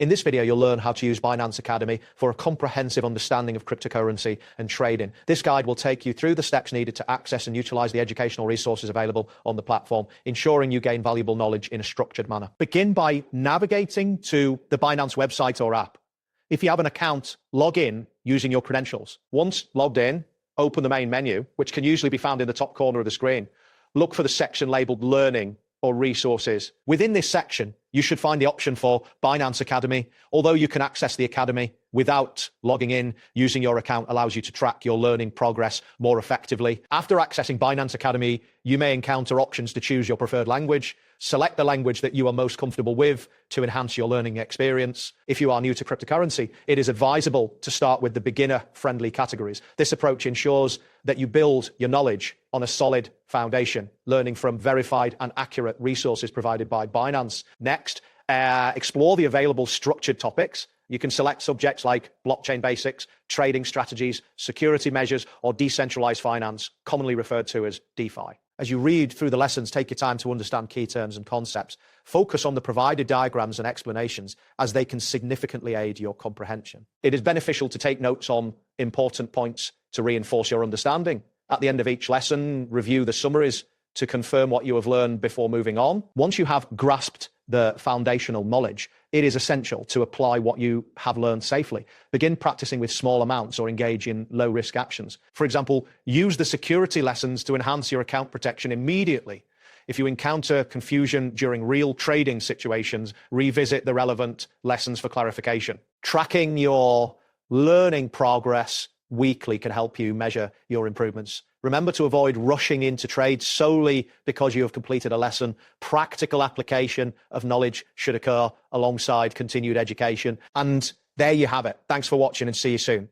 In this video, you'll learn how to use Binance Academy for a comprehensive understanding of cryptocurrency and trading. This guide will take you through the steps needed to access and utilize the educational resources available on the platform, ensuring you gain valuable knowledge in a structured manner. Begin by navigating to the Binance website or app. If you have an account, log in using your credentials. Once logged in, open the main menu, which can usually be found in the top corner of the screen. Look for the section labeled Learning or Resources. Within this section, you should find the option for Binance Academy. Although you can access the Academy without logging in, using your account allows you to track your learning progress more effectively. After accessing Binance Academy, you may encounter options to choose your preferred language. Select the language that you are most comfortable with to enhance your learning experience. If you are new to cryptocurrency, it is advisable to start with the beginner-friendly categories. This approach ensures that you build your knowledge on a solid foundation, learning from verified and accurate resources provided by Binance. Next, explore the available structured topics. You can select subjects like blockchain basics, trading strategies, security measures, or decentralized finance, commonly referred to as DeFi. As you read through the lessons, take your time to understand key terms and concepts. Focus on the provided diagrams and explanations, as they can significantly aid your comprehension. It is beneficial to take notes on important points to reinforce your understanding. At the end of each lesson, review the summaries to confirm what you have learned before moving on. Once you have grasped the foundational knowledge, it is essential to apply what you have learned safely. Begin practicing with small amounts or engage in low-risk actions. For example, use the security lessons to enhance your account protection immediately. If you encounter confusion during real trading situations, revisit the relevant lessons for clarification. Tracking your learning progress weekly can help you measure your improvements. Remember to avoid rushing into trades solely because you have completed a lesson. Practical application of knowledge should occur alongside continued education. And there you have it. Thanks for watching and see you soon.